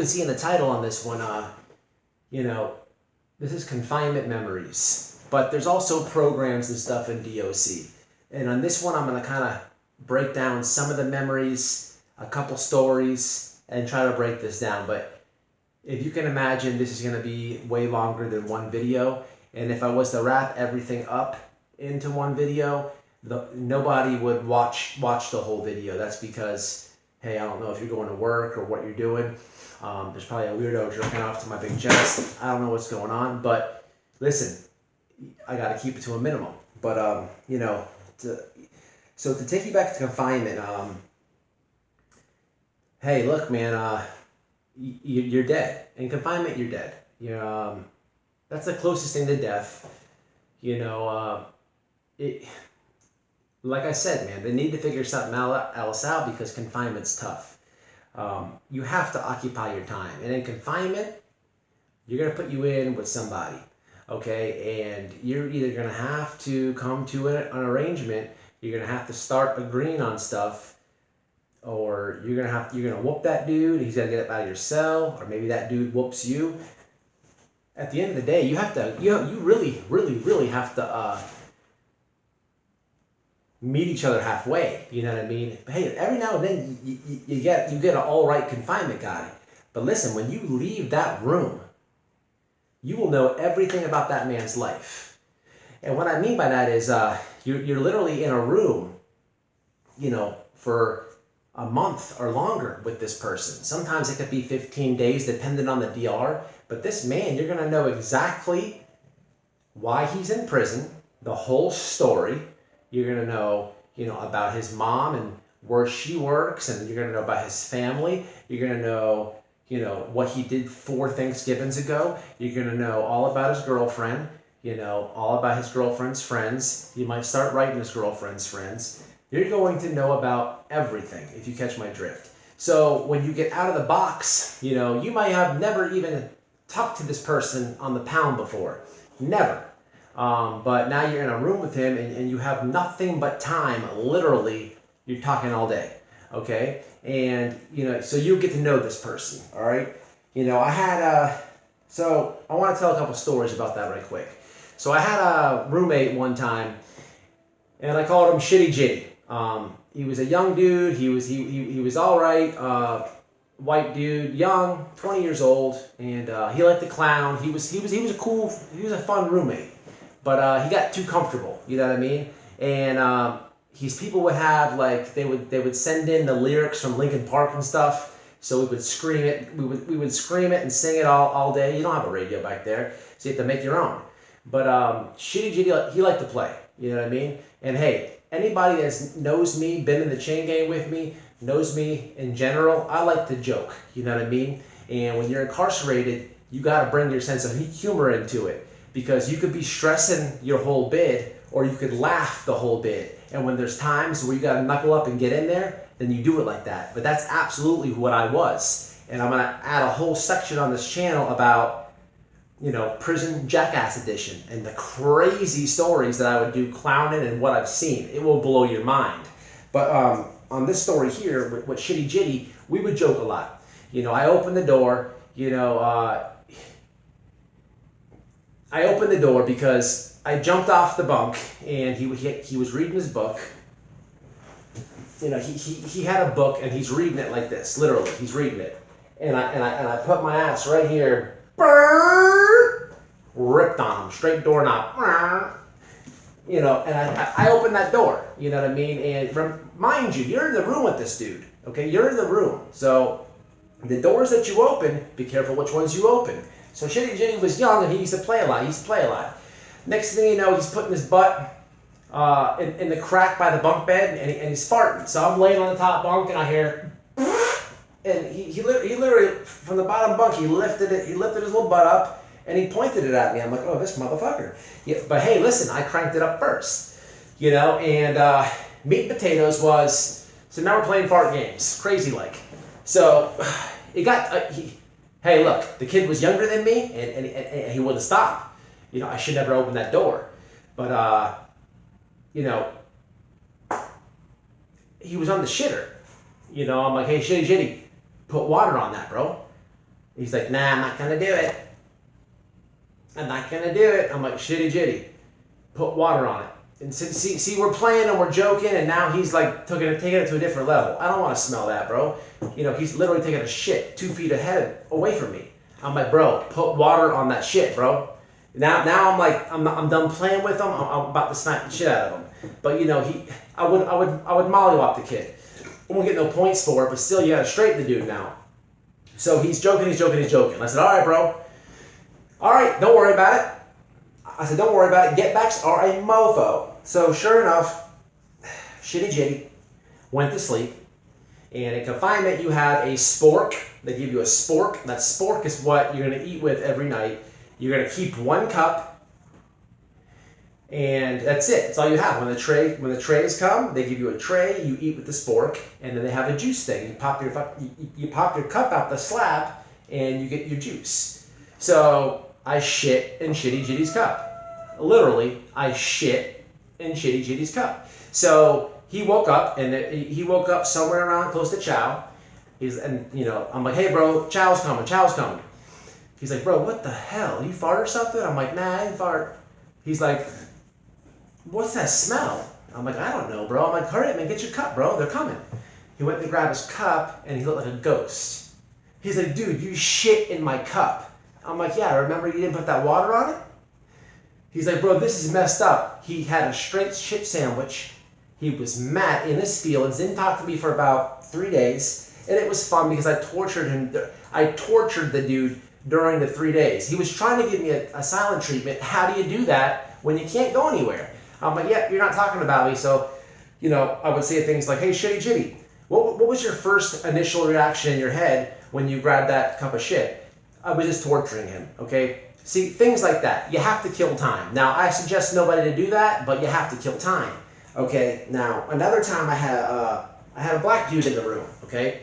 can see in the title on this one, you know, this is confinement memories, but there's also programs and stuff in DOC. And on this one, I'm going to kind of break down some of the memories, a couple stories, and try to break this down. But if you can imagine, this is going to be way longer than one video. And if I was to wrap everything up into one video, nobody would watch the whole video. That's because, hey, I don't know if you're going to work or what you're doing. There's probably a weirdo jerking off to my big chest. I don't know what's going on, but listen, I got to keep it to a minimum. But so to take you back to confinement, hey, look, man, you're dead. In confinement, you're dead. That's the closest thing to death. Like I said, man, they need to figure something else out because confinement's tough. You have to occupy your time. And in confinement, you're going to put you in with somebody, okay? And you're either going to have to come to an arrangement, you're going to have to start agreeing on stuff, or you're going to whoop that dude, he's got to get up out of your cell, or maybe that dude whoops you. At the end of the day, you really, really, really have to meet each other halfway. You know what I mean? Hey, every now and then you get an all right confinement guy. But listen, when you leave that room, you will know everything about that man's life. And what I mean by that is you're literally in a room, for a month or longer with this person. Sometimes it could be 15 days, depending on the DR. But this man, you're going to know exactly why he's in prison, the whole story. You're going to know, about his mom and where she works, and you're going to know about his family. You're going to know, what he did 4 Thanksgivings ago. You're going to know all about his girlfriend, all about his girlfriend's friends. You might start writing his girlfriend's friends. You're going to know about everything, if you catch my drift. So when you get out of the box, you might have never even talked to this person on the pound before. Never. But now you're in a room with him and you have nothing but time. Literally, you're talking all day. Okay? And, so you get to know this person. All right? I had so I want to tell a couple stories about that right quick. So I had a roommate one time, and I called him Shitty Jitty. He was a young dude. He was all right. White dude, young, 20 years old, and he liked to clown. He was a fun roommate. But he got too comfortable, you know what I mean? And people would have, like, they would send in the lyrics from Linkin Park and stuff, so we would scream it. We would scream it and sing it all day. You don't have a radio back there, so you have to make your own. But Shitty Jitty, he liked to play, you know what I mean? And hey, anybody that knows me, been in the chain gang with me, knows me in general, I like to joke, you know what I mean? And when you're incarcerated, you got to bring your sense of humor into it. Because you could be stressing your whole bid, or you could laugh the whole bid. And when there's times where you got to knuckle up and get in there, then you do it like that. But that's absolutely what I was. And I'm going to add a whole section on this channel about, Prison Jackass Edition and the crazy stories that I would do clowning and what I've seen. It will blow your mind. But on this story here, with Shitty Jitty, we would joke a lot. I opened the door, I opened the door because I jumped off the bunk and he was reading his book. He had a book and he's reading it like this, literally. He's reading it, and I put my ass right here, ripped on him, straight doorknob, and I opened that door. You know what I mean? And mind you, you're in the room with this dude. Okay, you're in the room, so the doors that you open, be careful which ones you open. So Shitty Jitty was young and he used to play a lot. Next thing you know, he's putting his butt in the crack by the bunk bed and he's farting. So I'm laying on the top bunk and I hear, and he literally from the bottom bunk he lifted his little butt up and he pointed it at me. I'm like, oh, this motherfucker. Yeah, but hey, listen, I cranked it up first, and meat and potatoes was, so now we're playing fart games, crazy like. So it got. Hey, look, the kid was younger than me, and he wouldn't stop. I should never open that door. But, he was on the shitter. I'm like, hey, Shitty Jitty, put water on that, bro. He's like, nah, I'm not gonna do it. I'm not gonna do it. I'm like, shitty jitty. Put water on it. And see, we're playing and we're joking, and now he's like taking it to a different level. I don't want to smell that, bro. You know, he's literally taking a shit 2 feet away from me. I'm like, bro, put water on that shit, bro. Now I'm like, I'm done playing with him. I'm about to snipe the shit out of him. But you know, I would mollywop the kid. I won't get no points for it, but still, you gotta straighten the dude now. So he's joking. I said, all right, bro. All right, don't worry about it. I said, don't worry about it. Get backs are a mofo. So sure enough, shitty jitty went to sleep. And in confinement, you have a spork. They give you a spork. That spork is what you're going to eat with every night. You're going to keep 1 cup, and that's it. That's all you have. When the trays come, they give you a tray. You eat with the spork, and then they have a juice thing. You pop your cup out the slab, and you get your juice. So I shit in Shitty Jitty's cup. Literally, I shit in Shitty Jitty's cup. So he woke up, and he woke up somewhere around close to chow. I'm like, hey bro, chow's coming. He's like, bro, what the hell? You fart or something? I'm like, nah, I didn't fart. He's like, what's that smell? I'm like, I don't know, bro. I'm like, hurry up, man, get your cup, bro. They're coming. He went to grab his cup, and he looked like a ghost. He's like, dude, you shit in my cup. I'm like, yeah, remember you didn't put that water on it? He's like, bro, this is messed up. He had a straight shit sandwich. He was mad in his feelings, didn't talk to me for about 3 days. And it was fun because I tortured him. I tortured the dude during the 3 days. He was trying to give me a silent treatment. How do you do that when you can't go anywhere? I'm like, yeah, you're not talking about me. So, you know, I would say things like, hey, Shitty Jitty, what was your first initial reaction in your head when you grabbed that cup of shit? I was just torturing him, okay? See, things like that. You have to kill time. Now, I suggest nobody to do that, but you have to kill time, okay? Now, another time I had a black dude in the room, okay?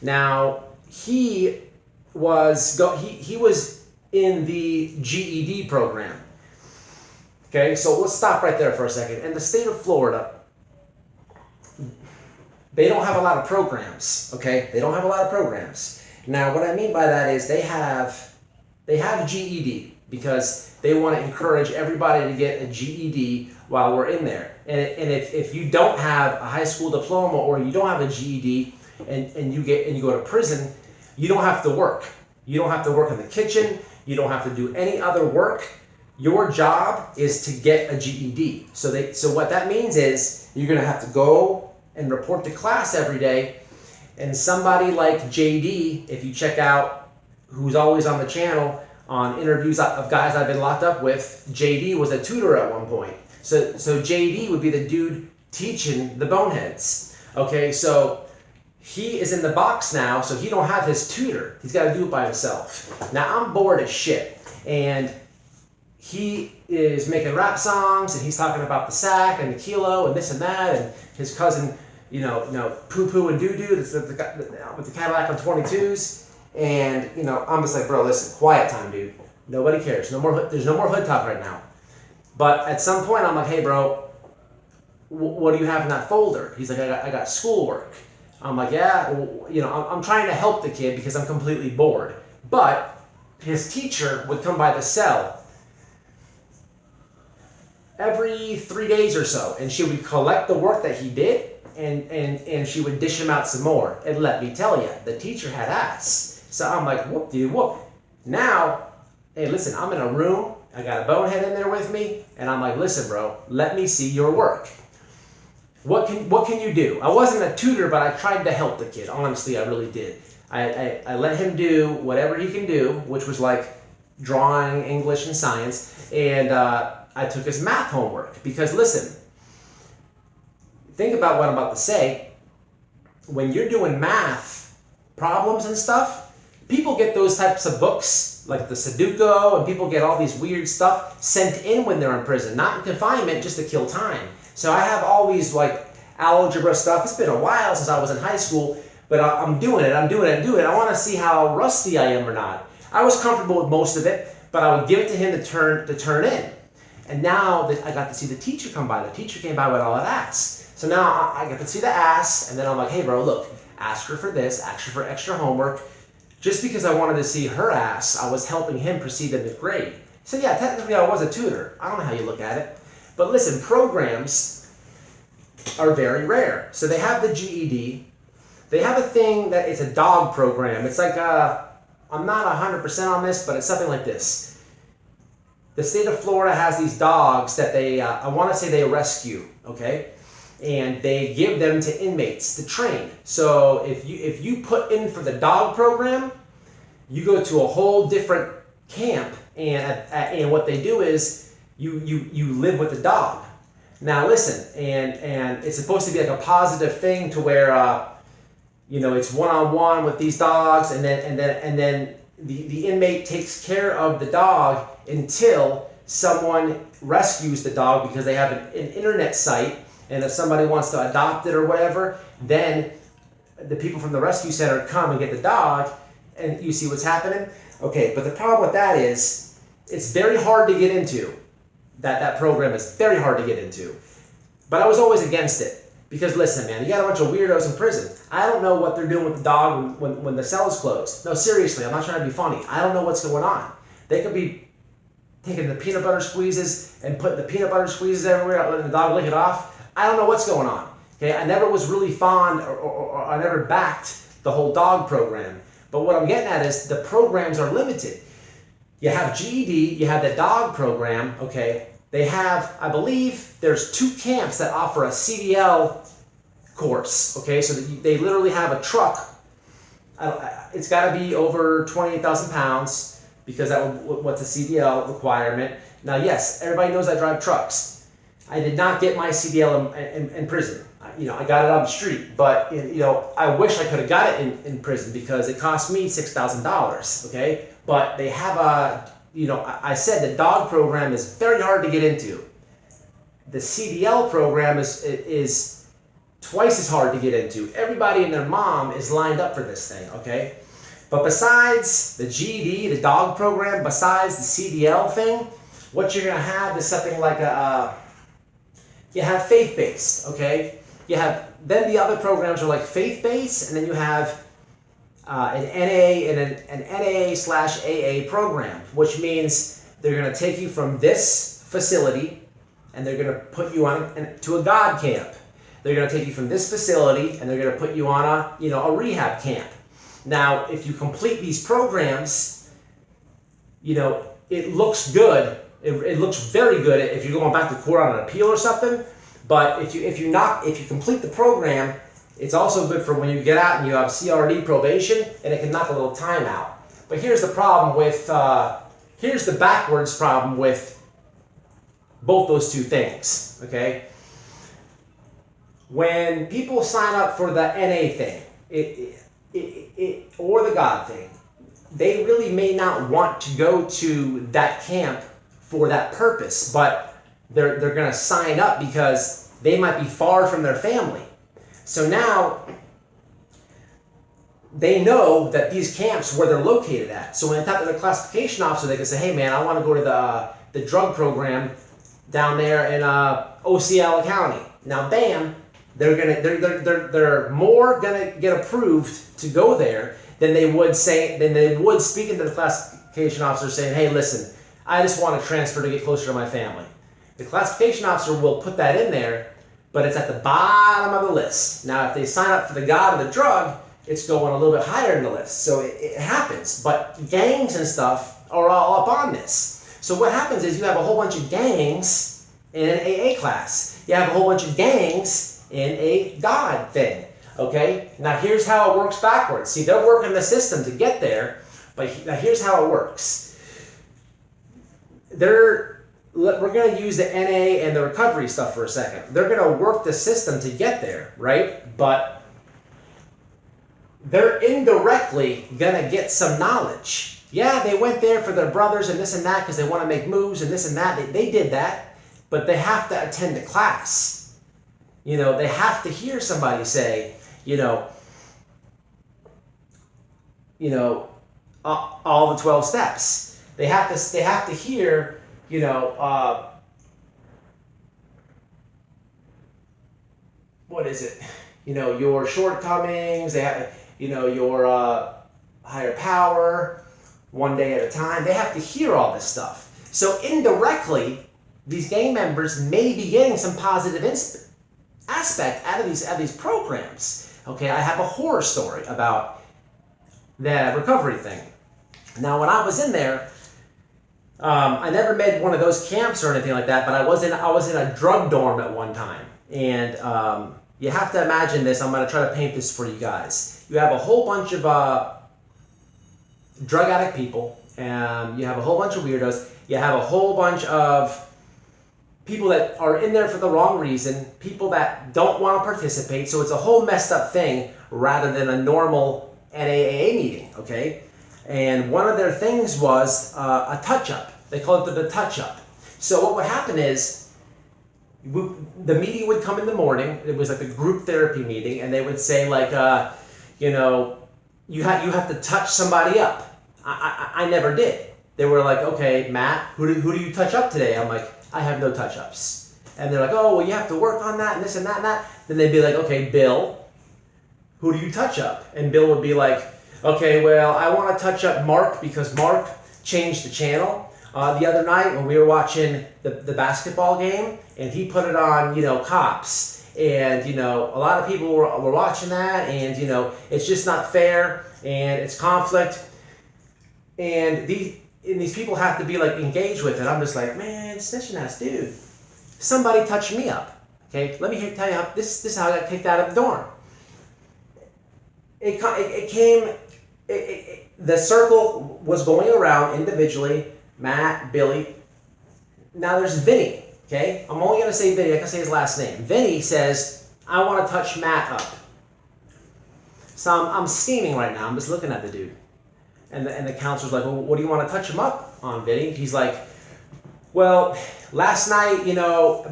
Now, he was in the GED program. Okay, so let's stop right there for a second. In the state of Florida, they don't have a lot of programs, okay? They don't have a lot of programs. Now, what I mean by that is they have GED because they want to encourage everybody to get a GED while we're in there. And if you don't have a high school diploma or you don't have a GED and you go to prison, you don't have to work. You don't have to work in the kitchen. You don't have to do any other work. Your job is to get a GED. So what that means is you're going to have to go and report to class every day. And somebody like JD, if you check out who's always on the channel on interviews of guys I've been locked up with, JD was a tutor at one point. So JD would be the dude teaching the boneheads. Okay, so he is in the box now, so he don't have his tutor. He's got to do it by himself. Now I'm bored as shit, and he is making rap songs, and he's talking about the sack and the kilo and this and that, and his cousin, poo poo and doo doo with the Cadillac on 22s, and I'm just like, bro, listen, quiet time, dude. Nobody cares. There's no more hood talk right now. But at some point, I'm like, hey, bro, what do you have in that folder? He's like, I got schoolwork. I'm like, yeah, I'm trying to help the kid because I'm completely bored. But his teacher would come by the cell every 3 days or so, and she would collect the work that he did, and she would dish him out some more. And let me tell you, the teacher had ass. So I'm like, whoop, dude, whoop. Now, hey, listen, I'm in a room. I got a bonehead in there with me, and I'm like, listen, bro, let me see your work. What can you do? I wasn't a tutor, but I tried to help the kid. Honestly, I really did. I let him do whatever he can do, which was like drawing, English, and science, and I took his math homework. Because listen, think about what I'm about to say. When you're doing math problems and stuff, people get those types of books, like the Sudoku, and people get all these weird stuff sent in when they're in prison, not in confinement, just to kill time. So I have all these like algebra stuff. It's been a while since I was in high school, but I'm doing it. I want to see how rusty I am or not. I was comfortable with most of it, but I would give it to him to turn in. And now that I got to see the teacher come by, the teacher came by with all that ass. So now I got to see the ass, and then I'm like, hey bro, look, ask her for this, ask her for extra homework. Just because I wanted to see her ass, I was helping him proceed in the grade. So yeah, technically I was a tutor. I don't know how you look at it. But listen, programs are very rare. So they have the GED. They have a thing that it's a dog program. It's like I'm not 100% on this, but it's something like this. The state of Florida has these dogs that they, I want to say they rescue, okay? And they give them to inmates to train. So if you put in for the dog program, you go to a whole different camp, and what they do is you live with the dog. Now listen, and it's supposed to be like a positive thing to where it's one-on-one with these dogs, and then the inmate takes care of the dog until someone rescues the dog, because they have an internet site, and if somebody wants to adopt it or whatever, then the people from the rescue center come and get the dog, and you see what's happening? Okay, but the problem with that is it's very hard to get into. That program is very hard to get into. But I was always against it. Because listen, man, you got a bunch of weirdos in prison. I don't know what they're doing with the dog when the cell is closed. No, seriously, I'm not trying to be funny. I don't know what's going on. They could be taking the peanut butter squeezes and putting the peanut butter squeezes everywhere, letting the dog lick it off. I don't know what's going on. Okay, I never was really fond, or I never backed the whole dog program. But what I'm getting at is the programs are limited. You have GED, you have the dog program, okay? They have, I believe, there's 2 camps that offer a CDL course, okay? So they literally have a truck. It's got to be over 28,000 pounds, because what's a CDL requirement. Now, yes, everybody knows I drive trucks. I did not get my CDL in prison. I got it on the street, but I wish I could have got it in prison, because it cost me $6,000, okay? But they have I said the dog program is very hard to get into. The CDL program is twice as hard to get into. Everybody and their mom is lined up for this thing, okay? But besides the GED, the dog program, besides the CDL thing, what you're gonna have is something like you have faith-based, okay? Then the other programs are like faith-based, and then you have an NA and an NA/AA program, which means they're going to take you from this facility and they're going to put you to a God camp. They're going to take you from this facility and they're going to put you on a rehab camp. Now, if you complete these programs, it looks good. It looks very good if you're going back to court on an appeal or something. But if you complete the program, it's also good for when you get out and you have CRD probation, and it can knock a little time out. But here's the problem here's the backwards problem with both those two things, okay? When people sign up for the NA thing, or the God thing, they really may not want to go to that camp for that purpose, but they're going to sign up because they might be far from their family. So now they know that these camps, where they're located at. So when they talk to their classification officer, they can say, hey man, I want to go to the drug program down there in Osceola County. Now bam, they're more gonna get approved to go there than they would speaking to the classification officer saying, hey listen, I just want to transfer to get closer to my family. The classification officer will put that in there, but it's at the bottom of the list. Now, if they sign up for the God or the drug, it's going a little bit higher in the list. So it happens. But gangs and stuff are all up on this. So what happens is you have a whole bunch of gangs in an AA class. You have a whole bunch of gangs in a God thing. Okay? Now, here's how it works backwards. See, they're working the system to get there, but now here's how it works. We're going to use the NA and the recovery stuff for a second. They're going to work the system to get there, right? But they're indirectly going to get some knowledge. Yeah, they went there for their brothers and this and that because they want to make moves and this and that. They did that, but they have to attend a class. They have to hear somebody say, all the 12 steps. They have to hear, what is it? Your shortcomings. They have, your higher power, one day at a time. They have to hear all this stuff. So indirectly, these gang members may be getting some positive aspect out of these programs. Okay, I have a horror story about the recovery thing. Now, when I was in there, I never made one of those camps or anything like that, but I was in a drug dorm at one time, and you have to imagine this. I'm going to try to paint this for you guys. You have a whole bunch of drug addict people, you have a whole bunch of weirdos, you have a whole bunch of people that are in there for the wrong reason, people that don't want to participate, so it's a whole messed up thing rather than a normal NAAA meeting, okay? And one of their things was a touch-up. They call it the touch-up. So what would happen is, the meeting would come in the morning. It was like a group therapy meeting, and they would say like, you know, you have to touch somebody up. I never did. They were like, okay, Matt, who do you touch up today? I'm like, I have no touch-ups. And they're like, oh, well, you have to work on that and this and that and that. Then they'd be like, okay, Bill, who do you touch up? And Bill would be like, okay, well, I want to touch up Mark because Mark changed the channel the other night when we were watching the basketball game, and he put it on, you know, Cops. And, you know, a lot of people were watching that, and, you know, it's just not fair, and it's conflict. And these people have to be, like, engaged with it. I'm just like, man, snitching ass dude. Somebody touched me up. Okay, let me tell you how this is how I got kicked out of the dorm. The circle was going around individually, Matt, Billy. Now there's Vinny, okay? I'm only going to say Vinny. I can say his last name. Vinny says, I want to touch Matt up. So I'm steaming right now. I'm just looking at the dude. And the counselor's like, well, what do you want to touch him up on, Vinny? He's like, well, last night, you know,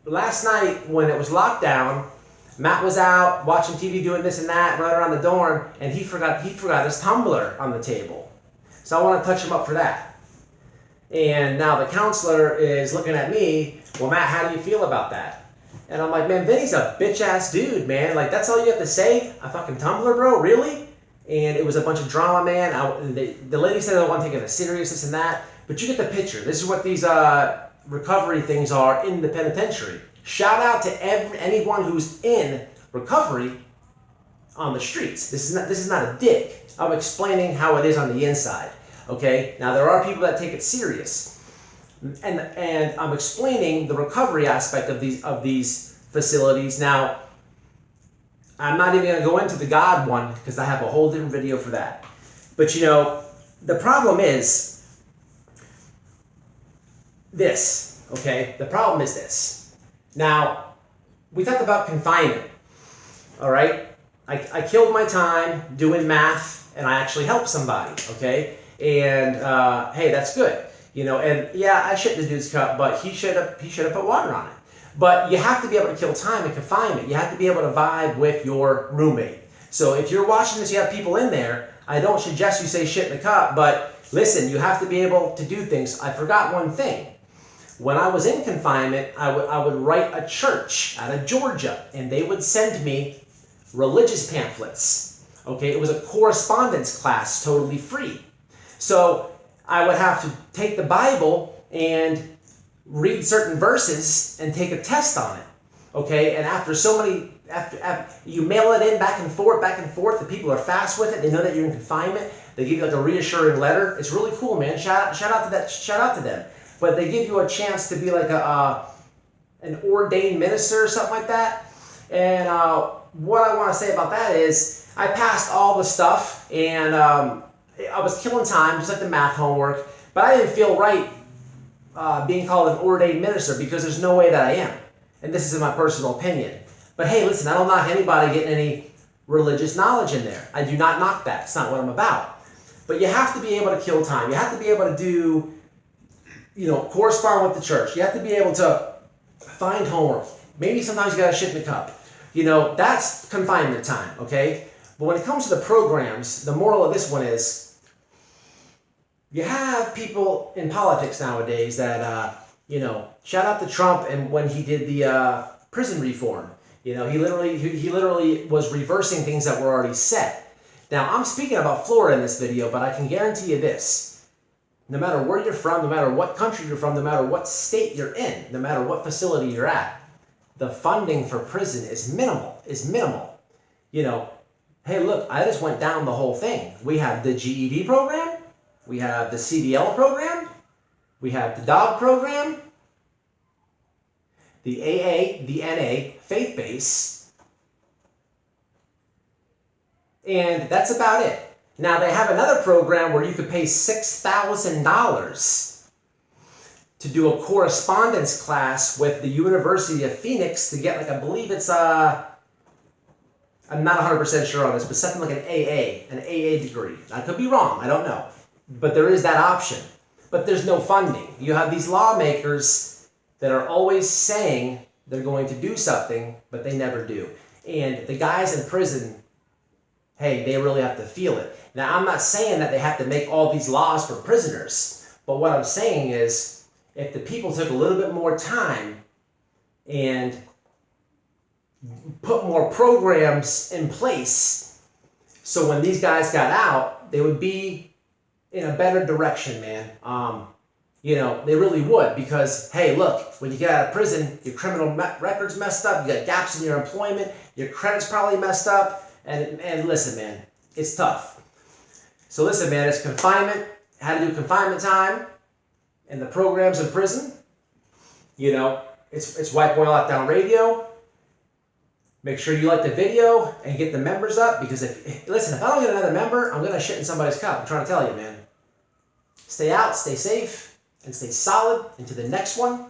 last night when it was lockdown, Matt was out watching TV, doing this and that, running around the dorm, and he forgot his tumbler on the table. So I want to touch him up for that. And now the counselor is looking at me, well, Matt, how do you feel about that? And I'm like, man, Vinny's a bitch-ass dude, man. Like, that's all you have to say? A fucking tumbler, bro? Really? And it was a bunch of drama, man. The lady said I don't want to take it as serious, this and that. But you get the picture. This is what these recovery things are in the penitentiary. Shout out to anyone who's in recovery on the streets. This is not a dig. I'm explaining how it is on the inside. Okay? Now there are people that take it serious. And I'm explaining the recovery aspect of these facilities. Now, I'm not even going to go into the God one because I have a whole different video for that. But you know, the problem is this, okay? The problem is this. Now, we talked about confinement, all right? I killed my time doing math, and I actually helped somebody, okay? And hey, that's good, you know. And yeah, I shit the dude's cup, but he should have put water on it. But you have to be able to kill time in confinement. You have to be able to vibe with your roommate. So if you're watching this, you have people in there, I don't suggest you say shit in the cup, but listen, you have to be able to do things. I forgot one thing. When I was in confinement, I would write a church out of Georgia, and they would send me religious pamphlets. Okay, it was a correspondence class, totally free. So I would have to take the Bible and read certain verses and take a test on it. Okay, and after you mail it in back and forth, the people are fast with it. They know that you're in confinement. They give you like a reassuring letter. It's really cool, man. Shout out to them. But they give you a chance to be like an ordained minister or something like that. And what I want to say about that is I passed all the stuff, and I was killing time, just like the math homework, but I didn't feel right being called an ordained minister because there's no way that I am. And this is in my personal opinion. But hey, listen, I don't knock anybody getting any religious knowledge in there. I do not knock that. It's not what I'm about. But you have to be able to kill time. You have to be able to do, you know, correspond with the church. You have to be able to find homework. Maybe sometimes you got to shit in the cup. You know, that's confinement time, okay? But when it comes to the programs, the moral of this one is, you have people in politics nowadays that, you know, shout out to Trump and when he did the prison reform. You know, he literally was reversing things that were already set. Now, I'm speaking about Florida in this video, but I can guarantee you this. No matter where you're from, no matter what country you're from, no matter what state you're in, no matter what facility you're at, the funding for prison is minimal. You know, hey, look, I just went down the whole thing. We have the GED program, we have the CDL program, we have the DOG program, the AA, the NA, faith base, and that's about it. Now, they have another program where you could pay $6,000 to do a correspondence class with the University of Phoenix to get, like, I believe it's, I'm not 100% sure on this, but something like an AA degree. I could be wrong, I don't know. But there is that option. But there's no funding. You have these lawmakers that are always saying they're going to do something, but they never do. And the guys in prison, hey, they really have to feel it. Now, I'm not saying that they have to make all these laws for prisoners, but what I'm saying is if the people took a little bit more time and put more programs in place, so when these guys got out, they would be in a better direction, man. You know, they really would, because, hey, look, when you get out of prison, your criminal record's messed up, you got gaps in your employment, your credit's probably messed up, and listen, man, it's tough. So listen, man, it's confinement, how to do confinement time, and the programs in prison. You know, it's White Boy Lockdown Radio. Make sure you like the video and get the members up, because if I don't get another member, I'm going to shit in somebody's cup. I'm trying to tell you, man. Stay out, stay safe, and stay solid. Into the next one.